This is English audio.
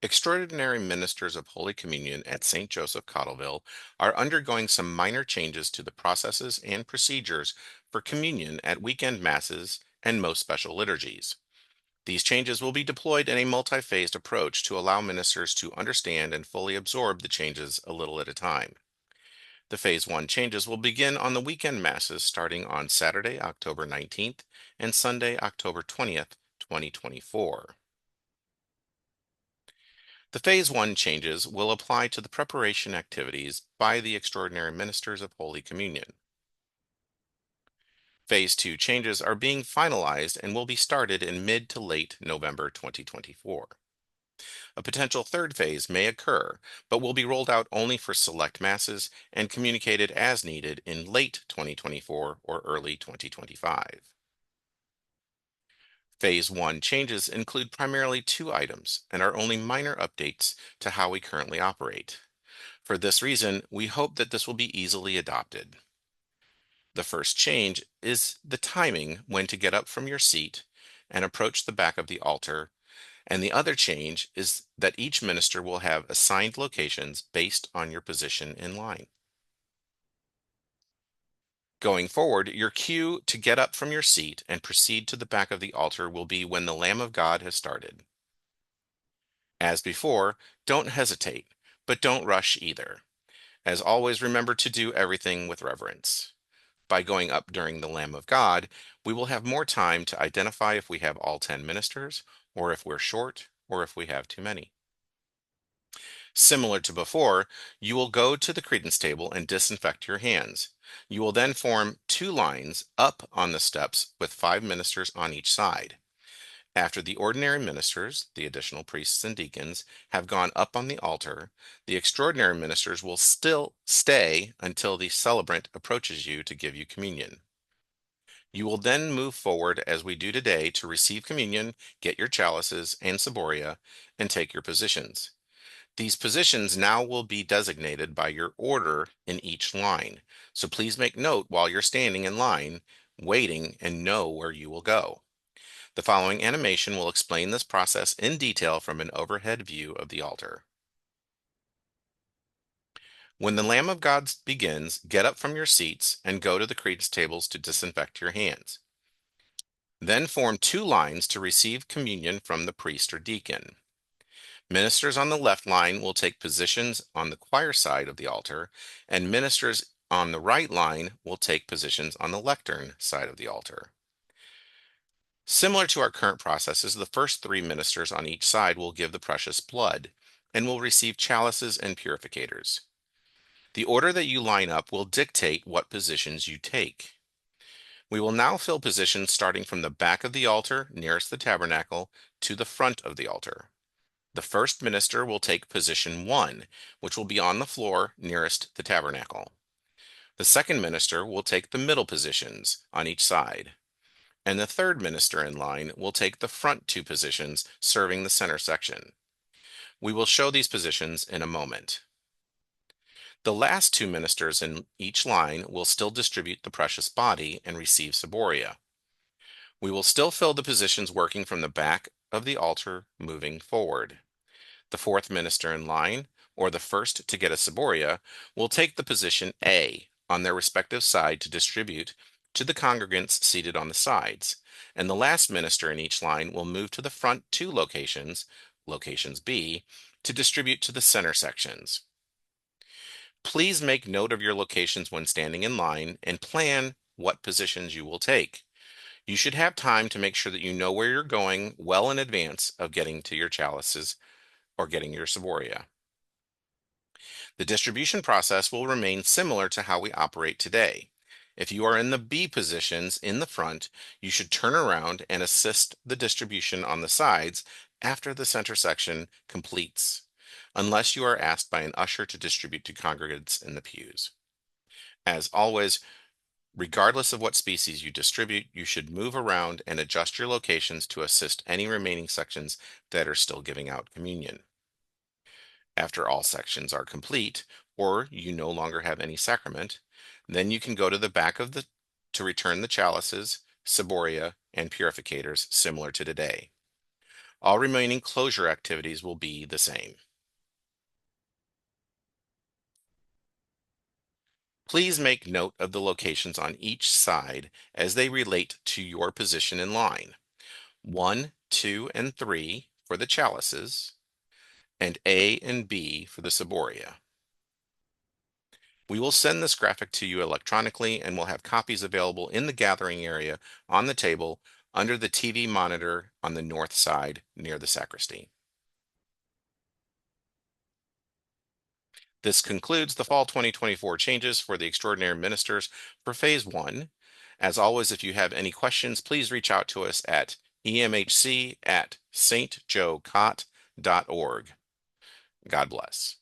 Extraordinary ministers of Holy Communion at St. Joseph Cottleville are undergoing some minor changes to the processes and procedures for communion at weekend masses and most special liturgies. These changes will be deployed in a multi-phased approach to allow ministers to understand and fully absorb the changes a little at a time. The Phase 1 changes will begin on the weekend masses starting on Saturday, October 19th and Sunday, October 20th, 2024. The Phase 1 changes will apply to the preparation activities by the extraordinary ministers of Holy Communion. Phase 2 changes are being finalized and will be started in mid to late November 2024. A potential third phase may occur, but will be rolled out only for select masses and communicated as needed in late 2024 or early 2025. Phase 1 changes include primarily two items and are only minor updates to how we currently operate. For this reason, we hope that this will be easily adopted. The first change is the timing when to get up from your seat and approach the back of the altar, and the other change is that each minister will have assigned locations based on your position in line. Going forward, your cue to get up from your seat and proceed to the back of the altar will be when the Lamb of God has started. As before, don't hesitate, but don't rush either. As always, remember to do everything with reverence. By going up during the Lamb of God, we will have more time to identify if we have all 10 ministers, or if we're short, or if we have too many. Similar to before, you will go to the credence table and disinfect your hands. You will then form two lines up on the steps with 5 ministers on each side. After the ordinary ministers, the additional priests and deacons, have gone up on the altar, the extraordinary ministers will still stay until the celebrant approaches you to give you communion. You will then move forward as we do today to receive communion, get your chalices and ciboria, and take your positions. These positions now will be designated by your order in each line, so please make note while you're standing in line, waiting, and know where you will go. The following animation will explain this process in detail from an overhead view of the altar. When the Lamb of God begins, get up from your seats and go to the credence tables to disinfect your hands. Then form two lines to receive communion from the priest or deacon. Ministers on the left line will take positions on the choir side of the altar, and ministers on the right line will take positions on the lectern side of the altar. Similar to our current processes, the first 3 ministers on each side will give the precious blood and will receive chalices and purificators. The order that you line up will dictate what positions you take. We will now fill positions starting from the back of the altar nearest the tabernacle to the front of the altar. The first minister will take position 1, which will be on the floor nearest the tabernacle. The second minister will take the middle positions on each side. And the third minister in line will take the front 2 positions serving the center section. We will show these positions in a moment. The last 2 ministers in each line will still distribute the precious body and receive ciboria. We will still fill the positions working from the back of the altar moving forward. The fourth minister in line, or the first to get a ciboria, will take the position A on their respective side to distribute to the congregants seated on the sides, and the last minister in each line will move to the front 2 locations, locations B, to distribute to the center sections. Please make note of your locations when standing in line and plan what positions you will take. You should have time to make sure that you know where you're going well in advance of getting to your chalices or getting your ciboria. The distribution process will remain similar to how we operate today. If you are in the B positions in the front, you should turn around and assist the distribution on the sides after the center section completes, unless you are asked by an usher to distribute to congregants in the pews. As always, regardless of what species you distribute, you should move around and adjust your locations to assist any remaining sections that are still giving out communion. After all sections are complete, or you no longer have any sacrament, then you can go to the back of the to return the chalices, ciboria, and purificators similar to today. All remaining closure activities will be the same. Please make note of the locations on each side as they relate to your position in line. 1, 2, and 3 for the chalices, and A and B for the ciboria. We will send this graphic to you electronically and will have copies available in the gathering area on the table under the TV monitor on the north side near the sacristy. This concludes the fall 2024 changes for the extraordinary ministers for phase 1. As always, if you have any questions, please reach out to us at emhc@stjoecott.org. God bless.